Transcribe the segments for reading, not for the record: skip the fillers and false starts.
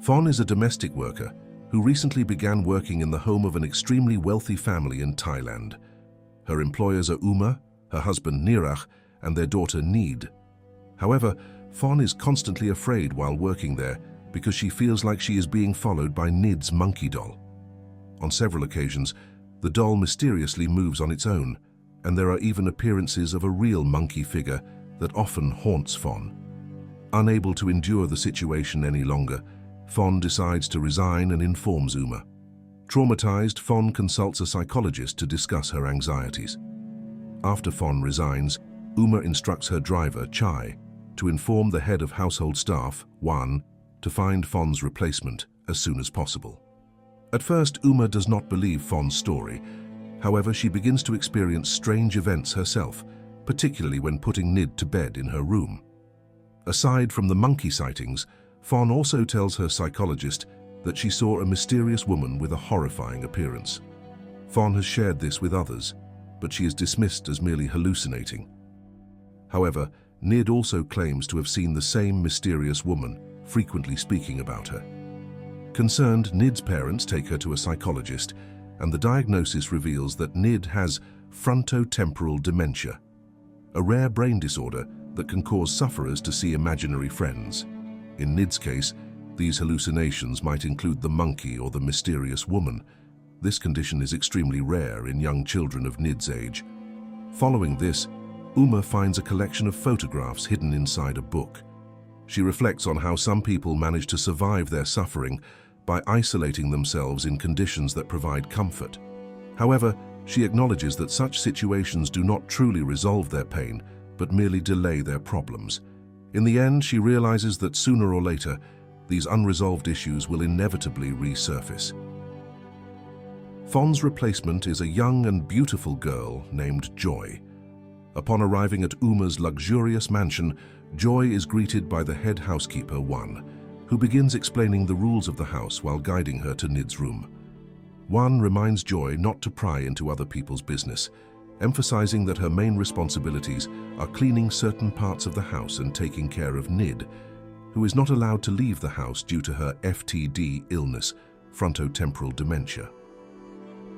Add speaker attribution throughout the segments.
Speaker 1: Fawn is a domestic worker who recently began working in the home of an extremely wealthy family in Thailand. Her employers are Uma, her husband Nirach, and their daughter Maid. However, Fawn is constantly afraid while working there because she feels like she is being followed by Maid's monkey doll. On several occasions, the doll mysteriously moves on its own, and there are even appearances of a real monkey figure that often haunts Fawn. Unable to endure the situation any longer, Fawn decides to resign and informs Uma. Traumatized, Fawn consults a psychologist to discuss her anxieties. After Fawn resigns, Uma instructs her driver, Chai, to inform the head of household staff, Wan, to find Fawn's replacement as soon as possible. At first, Uma does not believe Fawn's story. However, she begins to experience strange events herself, particularly when putting Maid to bed in her room. Aside from the monkey sightings, Fawn also tells her psychologist that she saw a mysterious woman with a horrifying appearance. Fawn has shared this with others, but she is dismissed as merely hallucinating. However, Maid also claims to have seen the same mysterious woman, frequently speaking about her. Concerned, Maid's parents take her to a psychologist, and the diagnosis reveals that Maid has frontotemporal dementia, a rare brain disorder that can cause sufferers to see imaginary friends. In Maid's case, these hallucinations might include the monkey or the mysterious woman. This condition is extremely rare in young children of Maid's age. Following this, Uma finds a collection of photographs hidden inside a book. She reflects on how some people manage to survive their suffering by isolating themselves in conditions that provide comfort. However, she acknowledges that such situations do not truly resolve their pain, but merely delay their problems. In the end, she realizes that sooner or later, these unresolved issues will inevitably resurface. Fawn's replacement is a young and beautiful girl named Joy. Upon arriving at Uma's luxurious mansion, Joy is greeted by the head housekeeper, Wan, who begins explaining the rules of the house while guiding her to Maid's room. Wan reminds Joy not to pry into other people's business, emphasizing that her main responsibilities are cleaning certain parts of the house and taking care of Maid, who is not allowed to leave the house due to her FTD illness, frontotemporal dementia.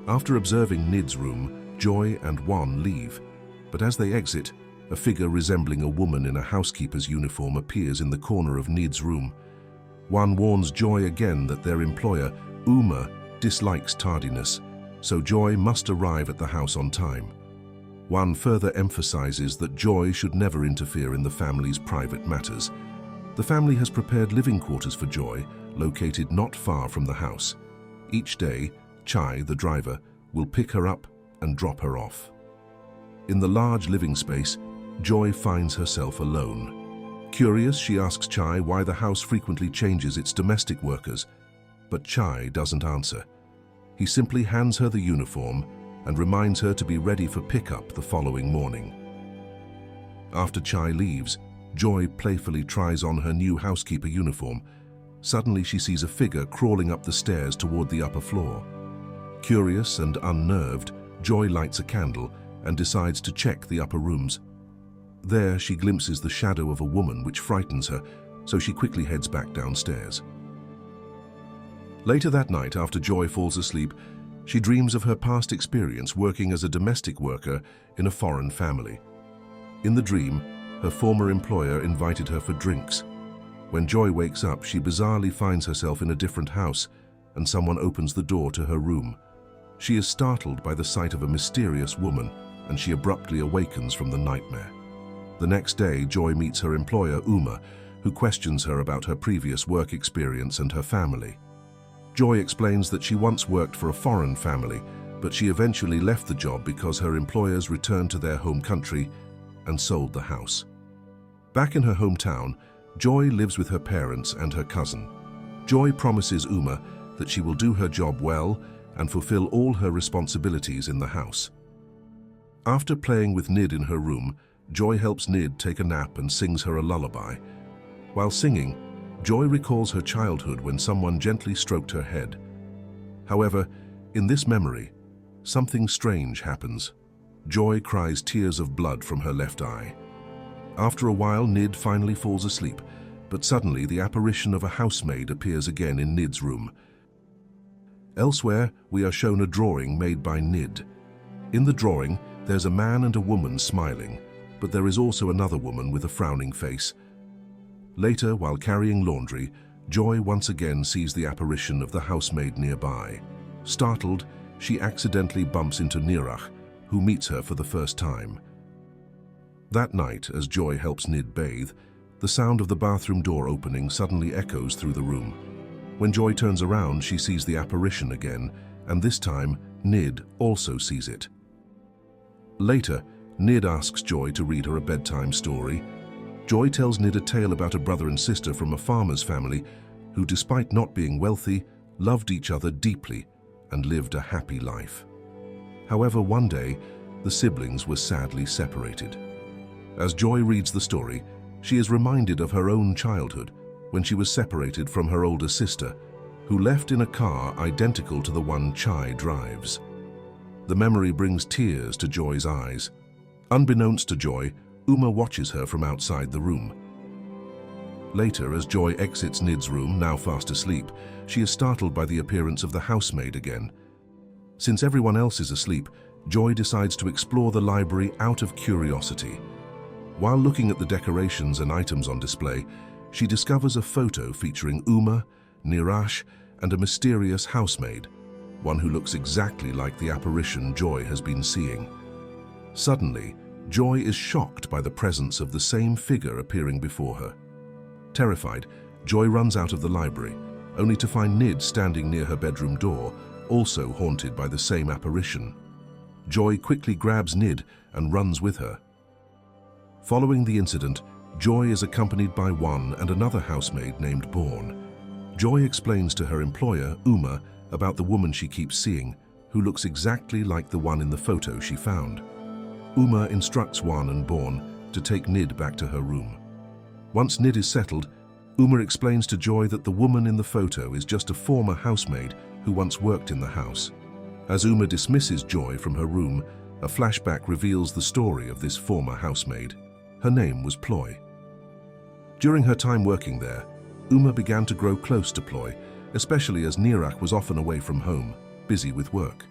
Speaker 1: After observing Maid's room, Joy and Wan leave, but as they exit, a figure resembling a woman in a housekeeper's uniform appears in the corner of Maid's room. Wan warns Joy again that their employer, Uma, dislikes tardiness, so Joy must arrive at the house on time. Wan further emphasizes that Joy should never interfere in the family's private matters. The family has prepared living quarters for Joy, located not far from the house. Each day, Chai, the driver, will pick her up and drop her off. In the large living space, Joy finds herself alone. Curious, she asks Chai why the house frequently changes its domestic workers, but Chai doesn't answer. He simply hands her the uniform and reminds her to be ready for pickup the following morning. After Chai leaves, Joy playfully tries on her new housekeeper uniform. Suddenly she sees a figure crawling up the stairs toward the upper floor. Curious and unnerved, Joy lights a candle and decides to check the upper rooms. There she glimpses the shadow of a woman which frightens her, so she quickly heads back downstairs. Later that night, after Joy falls asleep, she dreams of her past experience working as a domestic worker in a foreign family. In the dream, her former employer invited her for drinks. When Joy wakes up, she bizarrely finds herself in a different house, and someone opens the door to her room. She is startled by the sight of a mysterious woman, and she abruptly awakens from the nightmare. The next day, Joy meets her employer, Uma, who questions her about her previous work experience and her family. Joy explains that she once worked for a foreign family, but she eventually left the job because her employers returned to their home country and sold the house. Back in her hometown, Joy lives with her parents and her cousin. Joy promises Uma that she will do her job well and fulfill all her responsibilities in the house. After playing with Maid in her room, Joy helps Maid take a nap and sings her a lullaby. While singing, Joy recalls her childhood when someone gently stroked her head. However, in this memory, something strange happens. Joy cries tears of blood from her left eye. After a while, Maid finally falls asleep, but suddenly the apparition of a housemaid appears again in Nid's room. Elsewhere, we are shown a drawing made by Nid. In the drawing, there's a man and a woman smiling, but there is also another woman with a frowning face. Later, while carrying laundry, Joy once again sees the apparition of the housemaid nearby. Startled, she accidentally bumps into Nirach, who meets her for the first time. That night, as Joy helps Nid bathe, the sound of the bathroom door opening suddenly echoes through the room. When Joy turns around, she sees the apparition again, and this time, Nid also sees it. Later, Nid asks Joy to read her a bedtime story. Joy tells Nid a tale about a brother and sister from a farmer's family who, despite not being wealthy, loved each other deeply and lived a happy life. However, one day, the siblings were sadly separated. As Joy reads the story, she is reminded of her own childhood when she was separated from her older sister, who left in a car identical to the one Chai drives. The memory brings tears to Joy's eyes. Unbeknownst to Joy, Uma watches her from outside the room. Later, as Joy exits Nid's room, now fast asleep, she is startled by the appearance of the housemaid again. Since everyone else is asleep, Joy decides to explore the library out of curiosity. While looking at the decorations and items on display, she discovers a photo featuring Uma, Nirach, and a mysterious housemaid, one who looks exactly like the apparition Joy has been seeing. Suddenly, Joy is shocked by the presence of the same figure appearing before her. Terrified, Joy runs out of the library, only to find Nid standing near her bedroom door, also haunted by the same apparition. Joy quickly grabs Nid and runs with her. Following the incident, Joy is accompanied by one and another housemaid named Born. Joy explains to her employer, Uma, about the woman she keeps seeing, who looks exactly like the one in the photo she found. Uma instructs Wan and Born to take Nid back to her room. Once Nid is settled, Uma explains to Joy that the woman in the photo is just a former housemaid who once worked in the house. As Uma dismisses Joy from her room, a flashback reveals the story of this former housemaid. Her name was Ploy. During her time working there, Uma began to grow close to Ploy, especially as Nirach was often away from home, busy with work.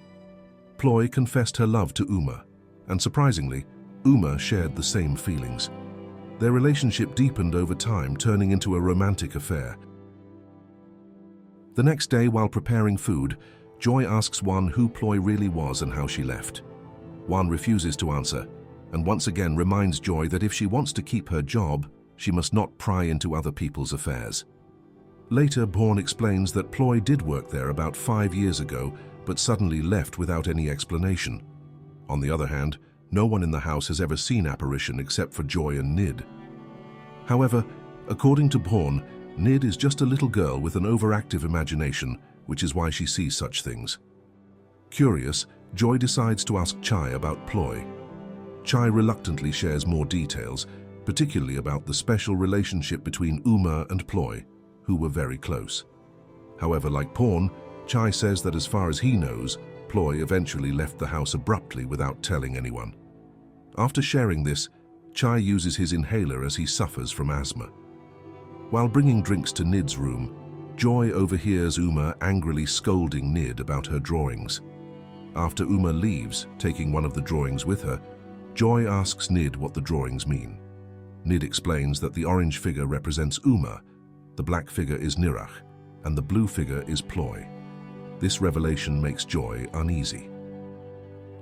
Speaker 1: Ploy confessed her love to Uma, and surprisingly, Uma shared the same feelings. Their relationship deepened over time, turning into a romantic affair. The next day, while preparing food, Joy asks Wan who Ploy really was and how she left. Wan refuses to answer, and once again reminds Joy that if she wants to keep her job, she must not pry into other people's affairs. Later, Born explains that Ploy did work there about 5 years ago, but suddenly left without any explanation. On the other hand, no one in the house has ever seen apparition except for Joy and Nid. However, according to Born, Nid is just a little girl with an overactive imagination, which is why she sees such things. Curious, Joy decides to ask Chai about Ploy. Chai reluctantly shares more details, particularly about the special relationship between Uma and Ploy, who were very close. However, like Porn, Chai says that as far as he knows, Ploy eventually left the house abruptly without telling anyone. After sharing this, Chai uses his inhaler as he suffers from asthma. While bringing drinks to Nid's room, Joy overhears Uma angrily scolding Nid about her drawings. After Uma leaves, taking one of the drawings with her, Joy asks Nid what the drawings mean. Nid explains that the orange figure represents Uma, the black figure is Nirach, and the blue figure is Ploy. This revelation makes Joy uneasy.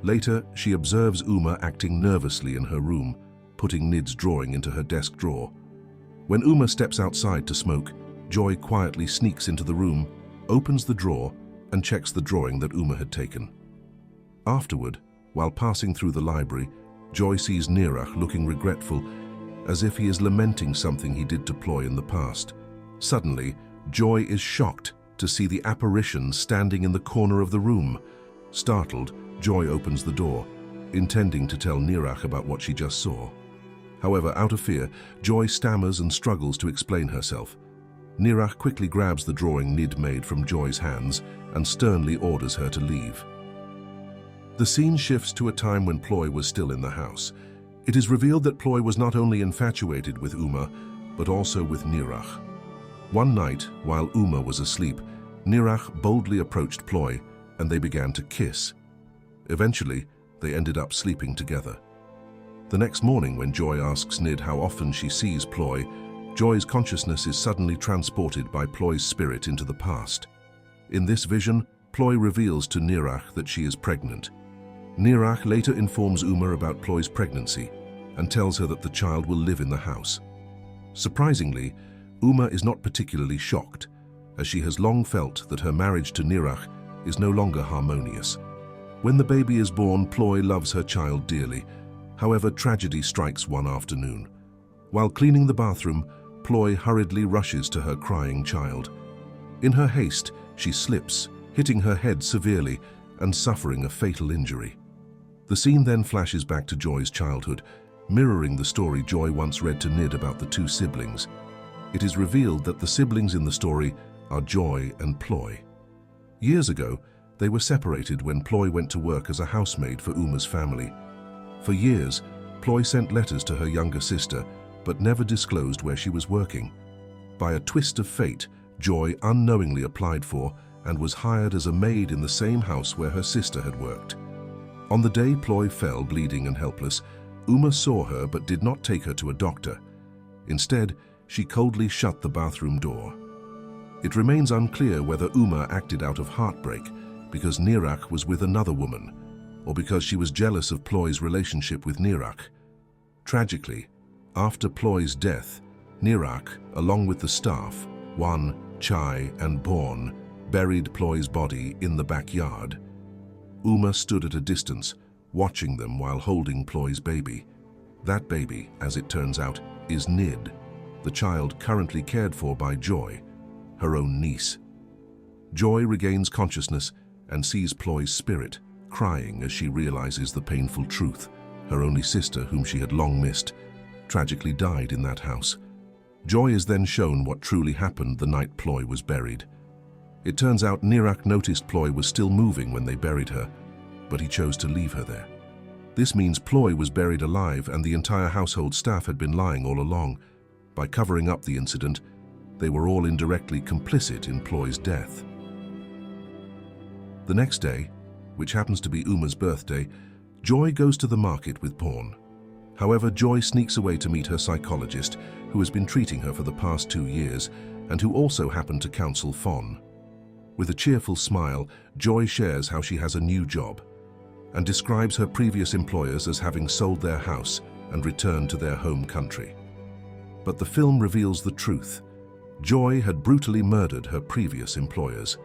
Speaker 1: Later, she observes Uma acting nervously in her room, putting Nid's drawing into her desk drawer. When Uma steps outside to smoke, Joy quietly sneaks into the room, opens the drawer, and checks the drawing that Uma had taken. Afterward, while passing through the library, Joy sees Nirach looking regretful, as if he is lamenting something he did to Ploy in the past. Suddenly, Joy is shocked to see the apparition standing in the corner of the room. Startled, Joy opens the door, intending to tell Nirach about what she just saw. However, out of fear, Joy stammers and struggles to explain herself. Nirach quickly grabs the drawing Nid made from Joy's hands and sternly orders her to leave. The scene shifts to a time when Ploy was still in the house. It is revealed that Ploy was not only infatuated with Uma, but also with Nirach. One night, while Uma was asleep, Nirach boldly approached Ploy and they began to kiss. Eventually, they ended up sleeping together. The next morning, when Joy asks Nid how often she sees Ploy, Joy's consciousness is suddenly transported by Ploy's spirit into the past. In this vision, Ploy reveals to Nirach that she is pregnant. Nirach later informs Uma about Ploy's pregnancy and tells her that the child will live in the house. Surprisingly, Uma is not particularly shocked, as she has long felt that her marriage to Nirach is no longer harmonious. When the baby is born, Ploy loves her child dearly. However, tragedy strikes one afternoon. While cleaning the bathroom, Ploy hurriedly rushes to her crying child. In her haste, she slips, hitting her head severely and suffering a fatal injury. The scene then flashes back to Joy's childhood, mirroring the story Joy once read to Nid about the two siblings. It is revealed that the siblings in the story are Joy and Ploy. Years ago, they were separated when Ploy went to work as a housemaid for Uma's family. For years, Ploy sent letters to her younger sister, but never disclosed where she was working. By a twist of fate, Joy unknowingly applied for and was hired as a maid in the same house where her sister had worked. On the day Ploy fell bleeding and helpless, Uma saw her but did not take her to a doctor. Instead, she coldly shut the bathroom door. It remains unclear whether Uma acted out of heartbreak because Nirach was with another woman, or because she was jealous of Ploy's relationship with Nirach. Tragically, after Ploy's death, Nirach, along with the staff, Wan, Chai, and Born, buried Ploy's body in the backyard. Uma stood at a distance, watching them while holding Ploy's baby. That baby, as it turns out, is Nid, the child currently cared for by Joy, her own niece. Joy regains consciousness and sees Ploy's spirit, crying as she realizes the painful truth. Her only sister, whom she had long missed, tragically died in that house. Joy is then shown what truly happened the night Ploy was buried. It turns out Nirach noticed Ploy was still moving when they buried her, but he chose to leave her there. This means Ploy was buried alive and the entire household staff had been lying all along. By covering up the incident, they were all indirectly complicit in Ploy's death. The next day, which happens to be Uma's birthday, Joy goes to the market with Porn. However, Joy sneaks away to meet her psychologist, who has been treating her for the past 2 years, and who also happened to counsel Fon. With a cheerful smile, Joy shares how she has a new job, and describes her previous employers as having sold their house and returned to their home country. But the film reveals the truth. Joy had brutally murdered her previous employers.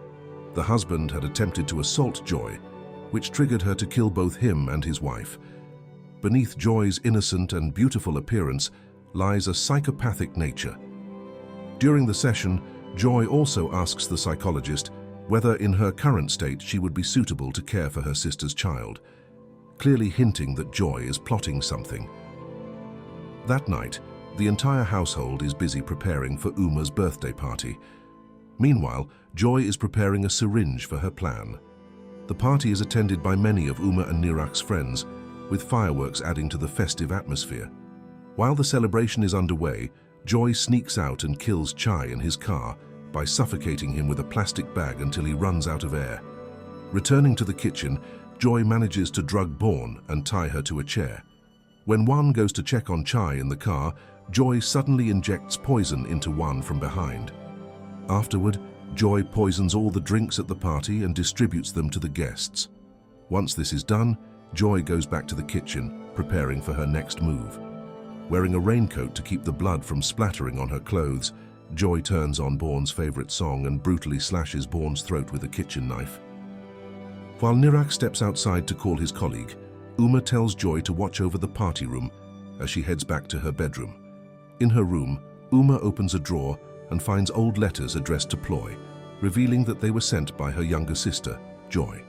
Speaker 1: The husband had attempted to assault Joy, which triggered her to kill both him and his wife. Beneath Joy's innocent and beautiful appearance lies a psychopathic nature. During the session, Joy also asks the psychologist whether in her current state she would be suitable to care for her sister's child, clearly hinting that Joy is plotting something. That night, the entire household is busy preparing for Uma's birthday party. Meanwhile, Joy is preparing a syringe for her plan. The party is attended by many of Uma and Nirach's friends, with fireworks adding to the festive atmosphere. While the celebration is underway, Joy sneaks out and kills Chai in his car by suffocating him with a plastic bag until he runs out of air. Returning to the kitchen, Joy manages to drug Born and tie her to a chair. When Wan goes to check on Chai in the car, Joy suddenly injects poison into Wan from behind. Afterward, Joy poisons all the drinks at the party and distributes them to the guests. Once this is done, Joy goes back to the kitchen, preparing for her next move. Wearing a raincoat to keep the blood from splattering on her clothes, Joy turns on Born's favorite song and brutally slashes Born's throat with a kitchen knife. While Nirach steps outside to call his colleague, Uma tells Joy to watch over the party room as she heads back to her bedroom. In her room, Uma opens a drawer and finds old letters addressed to Ploy, revealing that they were sent by her younger sister, Joy.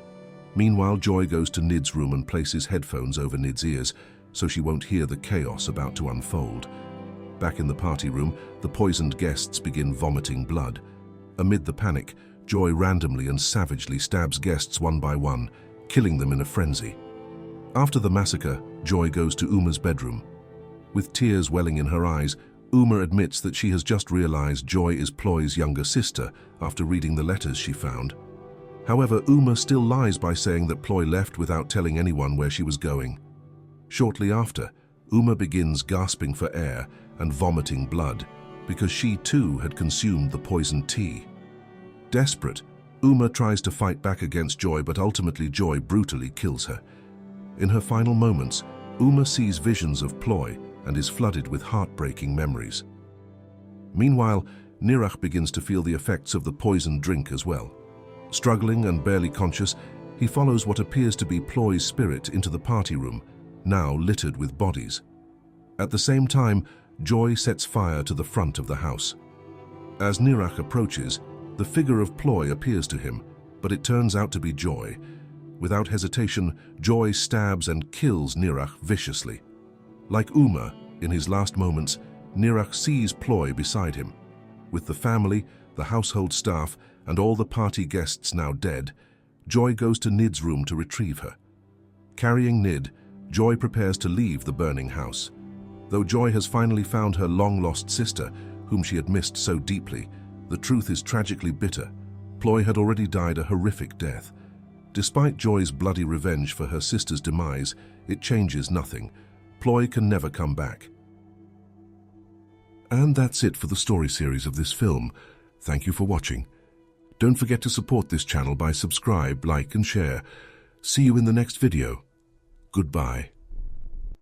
Speaker 1: Meanwhile, Joy goes to Nid's room and places headphones over Nid's ears so she won't hear the chaos about to unfold. Back in the party room, the poisoned guests begin vomiting blood. Amid the panic, Joy randomly and savagely stabs guests one by one, killing them in a frenzy. After the massacre, Joy goes to Uma's bedroom. With tears welling in her eyes, Uma admits that she has just realized Joy is Ploy's younger sister after reading the letters she found. However, Uma still lies by saying that Ploy left without telling anyone where she was going. Shortly after, Uma begins gasping for air and vomiting blood because she too had consumed the poisoned tea. Desperate, Uma tries to fight back against Joy, but ultimately Joy brutally kills her. In her final moments, Uma sees visions of Ploy and is flooded with heartbreaking memories. Meanwhile, Nirach begins to feel the effects of the poisoned drink as well. Struggling and barely conscious, he follows what appears to be Ploy's spirit into the party room, now littered with bodies. At the same time, Joy sets fire to the front of the house. As Nirach approaches, the figure of Ploy appears to him, but it turns out to be Joy. Without hesitation, Joy stabs and kills Nirach viciously. Like Uma, in his last moments, Nirach sees Ploy beside him. With the family, the household staff, and all the party guests now dead, Joy goes to Nid's room to retrieve her. Carrying Nid, Joy prepares to leave the burning house. Though Joy has finally found her long-lost sister, whom she had missed so deeply, the truth is tragically bitter. Ploy had already died a horrific death. Despite Joy's bloody revenge for her sister's demise, it changes nothing. Ploy can never come back. And that's it for the story series of this film. Thank you for watching. Don't forget to support this channel by subscribe, like and share. See you in the next video. Goodbye.